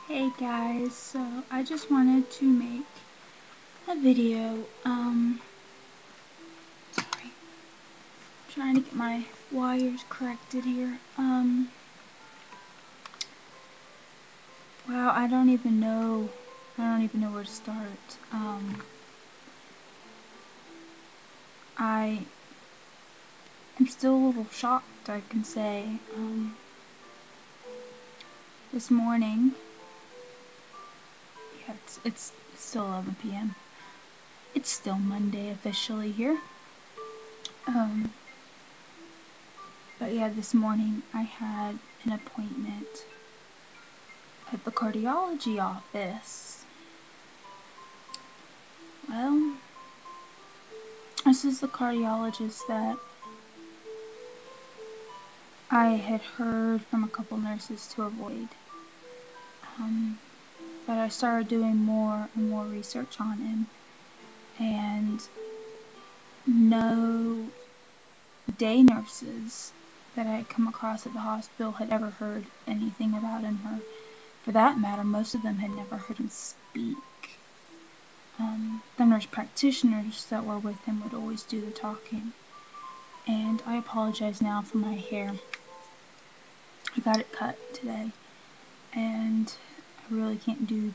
Hey guys, so I just wanted to make a video, sorry, trying to get my wires corrected here. Wow, I don't even know where to start. I am still a little shocked, I can say. This morning, yeah, it's still 11 p.m. It's still Monday officially here. But yeah, this morning I had an appointment at the cardiology office. Well, this is the cardiologist that I had heard from a couple nurses to avoid. But I started doing more and more research on him, and no day nurses that I had come across at the hospital had ever heard anything about him, or for that matter, most of them had never heard him speak. The nurse practitioners that were with him would always do the talking. And I apologize now for my hair. I got it cut today, and I really can't do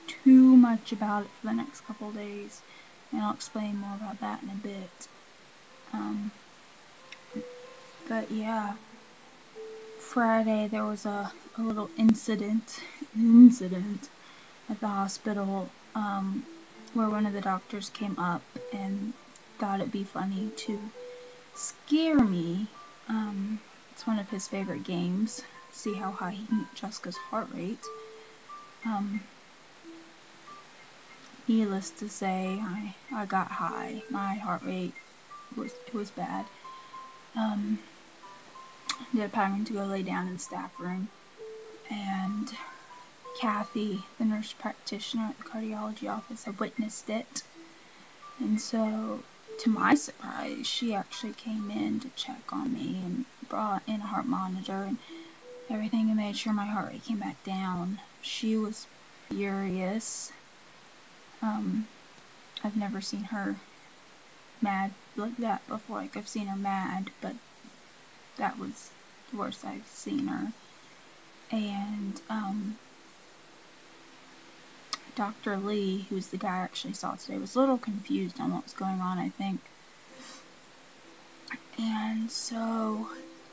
too much about it for the next couple of days, and I'll explain more about that in a bit. But yeah, Friday there was a little incident at the hospital, where one of the doctors came up and thought it'd be funny to scare me. It's one of his favorite games. See how high he can get Jessica's heart rate. Needless to say, I got high. My heart rate was bad. Ended up having to go lay down in the staff room, and Kathy, the nurse practitioner at the cardiology office, had witnessed it. And so, to my surprise, she actually came in to check on me and brought in a heart monitor and everything and made sure my heart rate came back down. She was furious. I've never seen her mad like that before. Like, I've seen her mad, but that was the worst I've seen her. And Dr. Lee, who's the guy I actually saw today, was a little confused on what was going on, I think. And so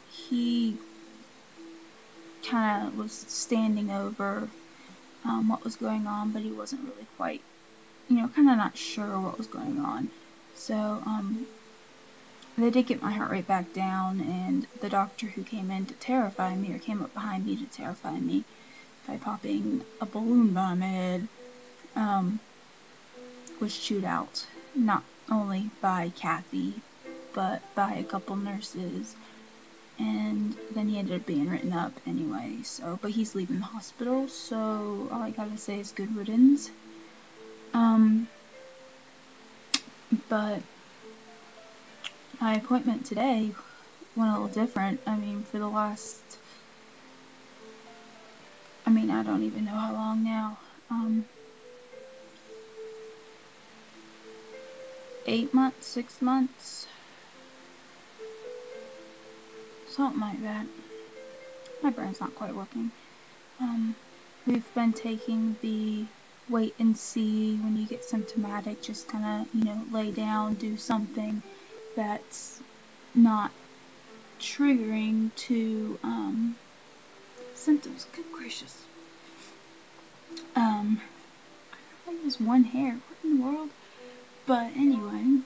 he kind of was standing over what was going on, but he wasn't really quite, kind of not sure what was going on. So they did get my heart rate back down, and the doctor who came in to terrify me, or came up behind me to terrify me by popping a balloon by my head, was chewed out, not only by Kathy, but by a couple nurses, and then he ended up being written up anyway, but he's leaving the hospital, so all I gotta say is good riddance. But my appointment today went a little different. I don't even know how long now. 8 months, 6 months, something like that. My brain's not quite working. We've been taking the wait and see. When you get symptomatic, just kind of, lay down, do something that's not triggering to symptoms. Good gracious. I use one hair. What in the world? But anyway,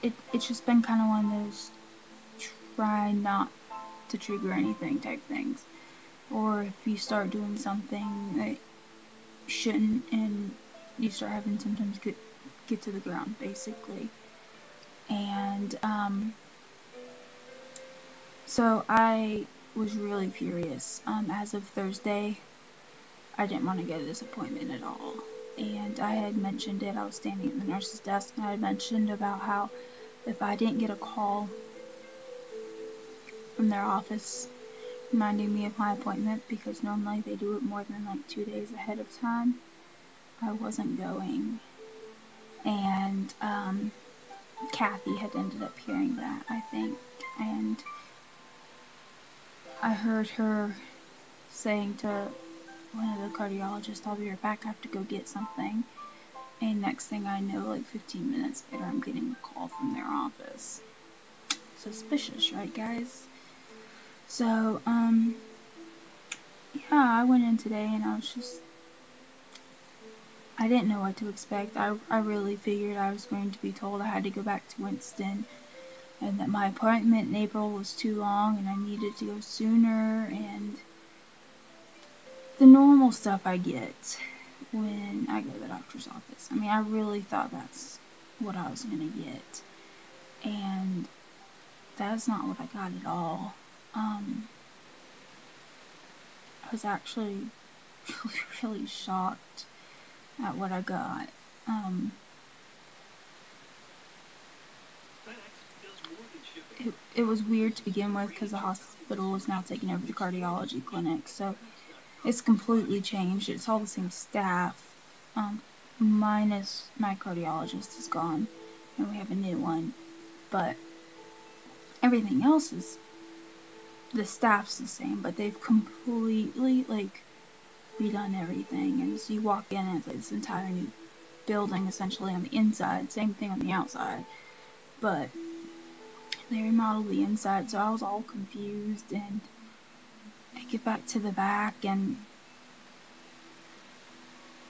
it's just been kind of one of those try not to trigger anything type things. Or if you start doing something that shouldn't and you start having symptoms, get to the ground, basically. And so I was really furious. As of Thursday, I didn't want to go to this appointment at all. And I had mentioned it. I was standing at the nurse's desk, and I had mentioned about how if I didn't get a call from their office reminding me of my appointment, because normally they do it more than like 2 days ahead of time. I wasn't going, and Kathy had ended up hearing that, I think, and I heard her saying to one of the cardiologists, "I'll be right back, I have to go get something." And next thing I know, like 15 minutes later, I'm getting a call from their office. Suspicious, right, guys? So, yeah, I went in today and I didn't know what to expect. I really figured I was going to be told I had to go back to Winston, and that my appointment in April was too long and I needed to go sooner, and the normal stuff I get when I go to the doctor's office. I mean, I really thought that's what I was going to get, and that's not what I got at all. I was actually really shocked at what I got. It was weird to begin with, because the hospital is now taking over the cardiology clinic, so it's completely changed. It's all the same staff, minus my cardiologist is gone, and we have a new one, but everything else is, the staff's the same, but they've completely, like, redone everything, and so you walk in and it's like this entire new building, essentially, on the inside, same thing on the outside, but they remodeled the inside, so I was all confused, and I get back to the back, and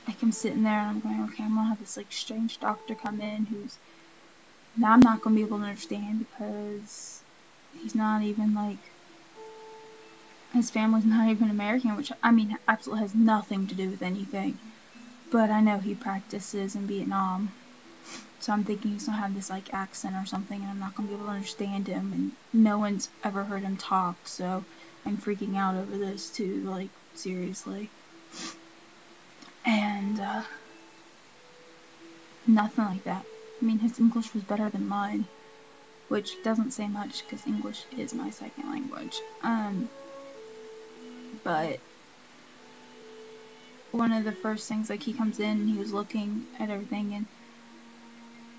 like, I'm sitting there, and I'm going, okay, I'm gonna have this, like, strange doctor come in, who's, now I'm not gonna be able to understand, because he's not even, like, his family's not even American, which, I mean, absolutely has nothing to do with anything, but I know he practices in Vietnam, so I'm thinking he's gonna have this, like, accent or something, and I'm not gonna be able to understand him, and no one's ever heard him talk, so I'm freaking out over this too, like, seriously. And nothing like that. I mean, his English was better than mine, which doesn't say much, because English is my second language. But one of the first things, like, he comes in and he was looking at everything, and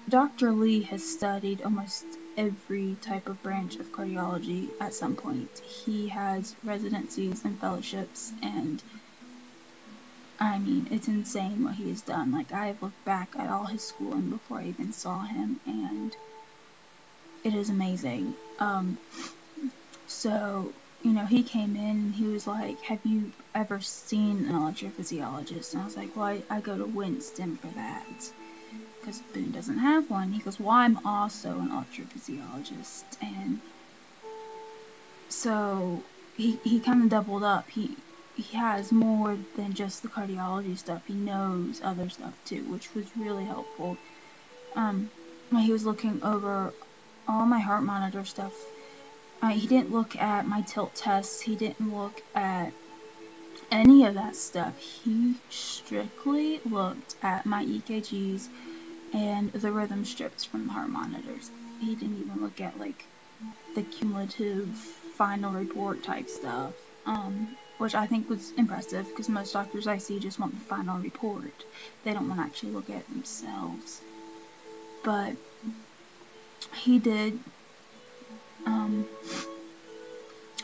Dr. Lee has studied almost every type of branch of cardiology at some point. He has residencies and fellowships, and I mean, it's insane what he has done. Like, I have looked back at all his schooling before I even saw him, and it is amazing. So, you know, he came in and he was like, "Have you ever seen an electrophysiologist?" And I was like, "Well, I go to Winston for that, because Boone doesn't have one." He goes, "Well, I'm also an electrophysiologist." And so he kind of doubled up. He has more than just the cardiology stuff. He knows other stuff too, which was really helpful. He was looking over all my heart monitor stuff. He didn't look at my tilt tests. He didn't look at any of that stuff. He strictly looked at my EKGs and the rhythm strips from the heart monitors. He didn't even look at, like, the cumulative final report type stuff, which I think was impressive, because most doctors I see just want the final report. They don't want to actually look at it themselves. But he did.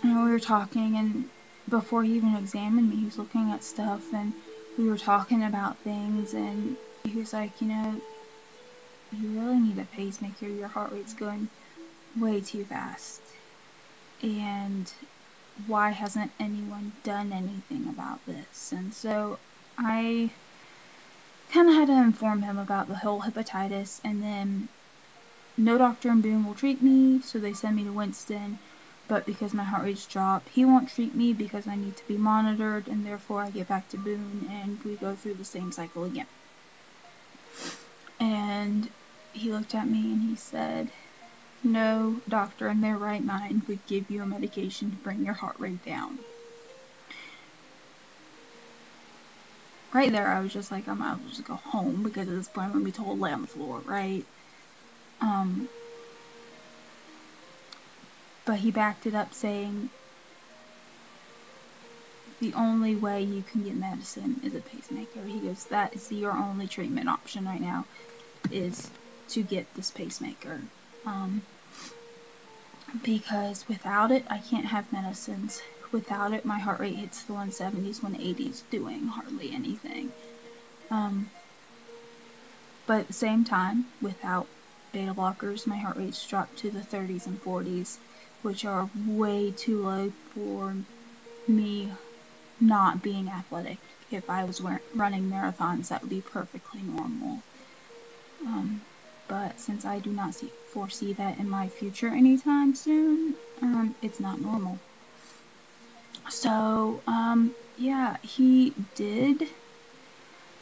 We were talking, and before he even examined me, he was looking at stuff, and we were talking about things, and he was like, "You know, you really need a pacemaker. Your heart rate's going way too fast. And why hasn't anyone done anything about this?" And so I kind of had to inform him about the whole hepatitis, and then no doctor in Boone will treat me, so they send me to Winston. But because my heart rate's dropped, he won't treat me because I need to be monitored, and therefore I get back to Boone and we go through the same cycle again. And he looked at me and he said, "No doctor in their right mind would give you a medication to bring your heart rate down." Right there, I was just like, I might as well just go home, because at this point I'm going to be told to lay on the floor, right? But he backed it up saying, the only way you can get medicine is a pacemaker. He goes, that is your only treatment option right now, is to get this pacemaker. Because without it, I can't have medicines. Without it, my heart rate hits the 170s, 180s, doing hardly anything. But at the same time, without beta blockers, my heart rate's dropped to the 30s and 40s, which are way too low for me not being athletic. If I was running marathons, that would be perfectly normal. But since I do not foresee that in my future anytime soon, it's not normal. So, yeah, he did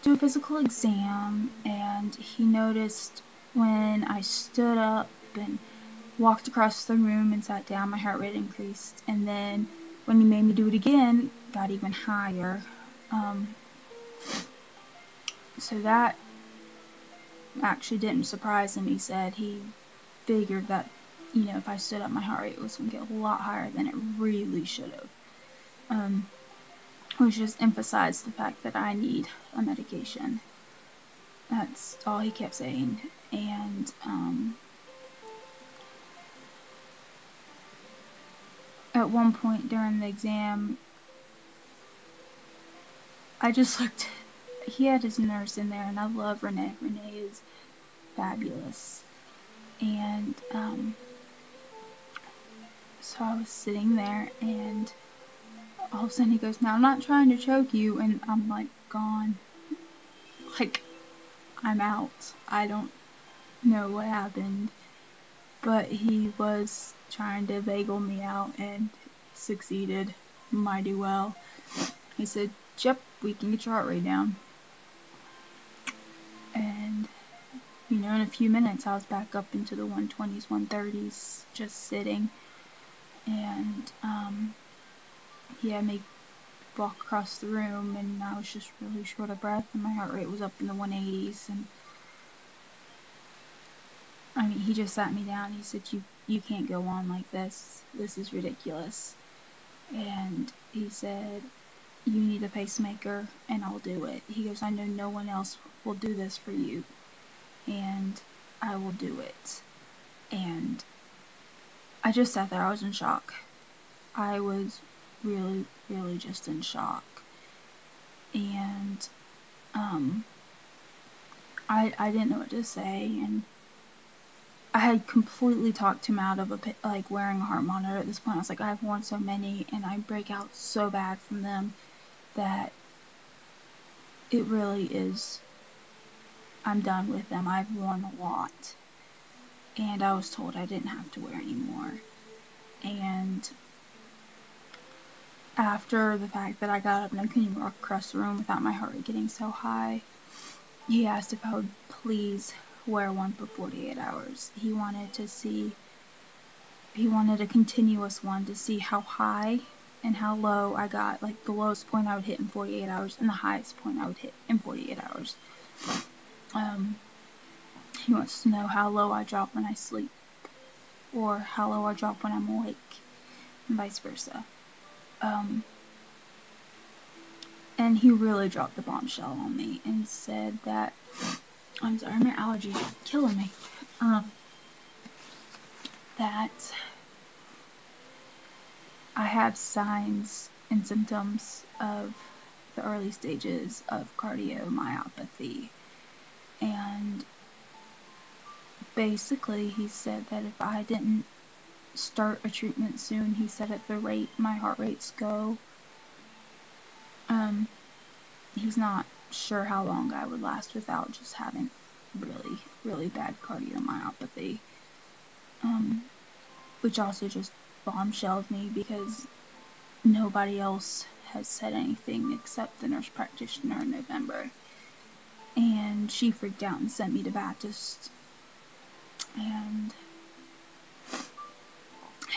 do a physical exam, and he noticed when I stood up and walked across the room and sat down, my heart rate increased, and then when he made me do it again, it got even higher. So that actually didn't surprise him. He said he figured that, if I stood up, my heart rate was going to get a lot higher than it really should have. Which just emphasized the fact that I need a medication. That's all he kept saying. And at one point during the exam, I just looked. He had his nurse in there, and I love Renee. Renee is fabulous. And so I was sitting there, and all of a sudden he goes, "Now I'm not trying to choke you," and I'm like, gone. Like, I'm out. I don't know what happened, but he was trying to bagel me out and succeeded mighty well. He said, "Yep, we can get your heart rate down." And, in a few minutes I was back up into the 120s, 130s, just sitting. And he had me walk across the room, and I was just really short of breath, and my heart rate was up in the 180s. And he just sat me down. He said, you can't go on like this. This is ridiculous. And he said, "You need a pacemaker, and I'll do it." He goes, "I know no one else will do this for you, and I will do it." And I just sat there. I was in shock. I was really, really just in shock. And I didn't know what to say, and I had completely talked him out of wearing a heart monitor. At this point, I was like, I've worn so many, and I break out so bad from them that it really is, I'm done with them. I've worn a lot. And I was told I didn't have to wear any more. And after the fact that I got up and I couldn't even walk across the room without my heart rate getting so high, he asked if I would please wear one for 48 hours. He wanted a continuous one to see how high and how low I got, like the lowest point I would hit in 48 hours and the highest point I would hit in 48 hours. He wants to know how low I drop when I sleep, or how low I drop when I'm awake, and vice versa. And he really dropped the bombshell on me and said that, I'm sorry, my allergies are killing me, that I have signs and symptoms of the early stages of cardiomyopathy. And basically he said that if I didn't start a treatment soon, he said at the rate my heart rates go, he's not sure how long I would last without just having really, really bad cardiomyopathy. Which also just bombshelled me, because nobody else has said anything except the nurse practitioner in November. And she freaked out and sent me to Baptist. And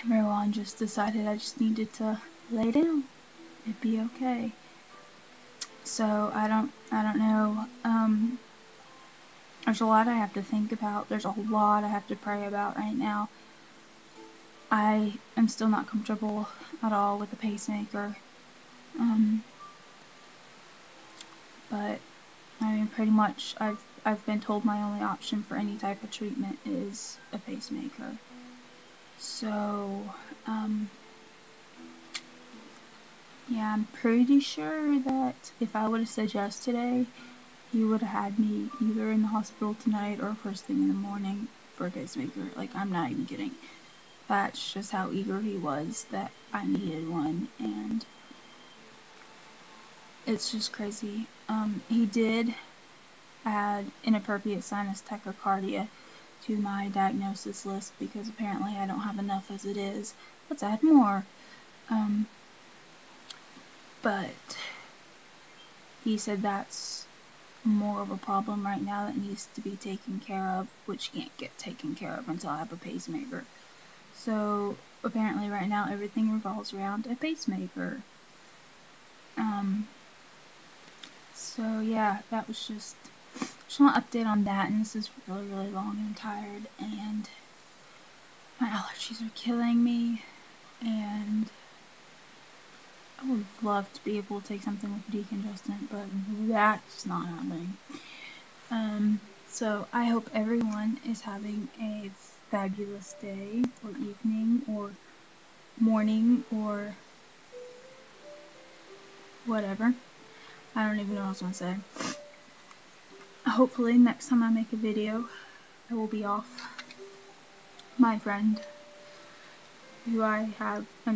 everyone just decided I just needed to lay down. It'd be okay. So I don't know. There's a lot I have to think about. There's a lot I have to pray about right now. I am still not comfortable at all with the pacemaker. But I mean, pretty much I've been told my only option for any type of treatment is a pacemaker. So, yeah, I'm pretty sure that if I would have said yes today, he would have had me either in the hospital tonight or first thing in the morning for a pacemaker. Like, I'm not even kidding. That's just how eager he was that I needed one, and it's just crazy. He did add inappropriate sinus tachycardia to my diagnosis list because apparently I don't have enough as it is. Let's add more. But he said that's more of a problem right now that needs to be taken care of, which can't get taken care of until I have a pacemaker. So apparently right now everything revolves around a pacemaker. So yeah, that was just an update on that, and this is really, really long, and I'm tired, and my allergies are killing me, and I would love to be able to take something with decongestant, but that's not happening. So I hope everyone is having a fabulous day, or evening, or morning, or whatever. I don't even know what I was going to say. Hopefully next time I make a video, I will be off my friend, who I'm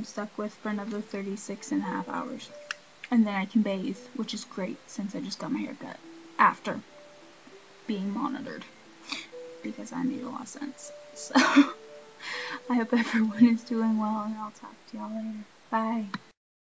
stuck with for another 36.5 hours. And then I can bathe, which is great since I just got my hair cut after being monitored, because I made a lot of sense. So I hope everyone is doing well, and I'll talk to y'all later. Bye.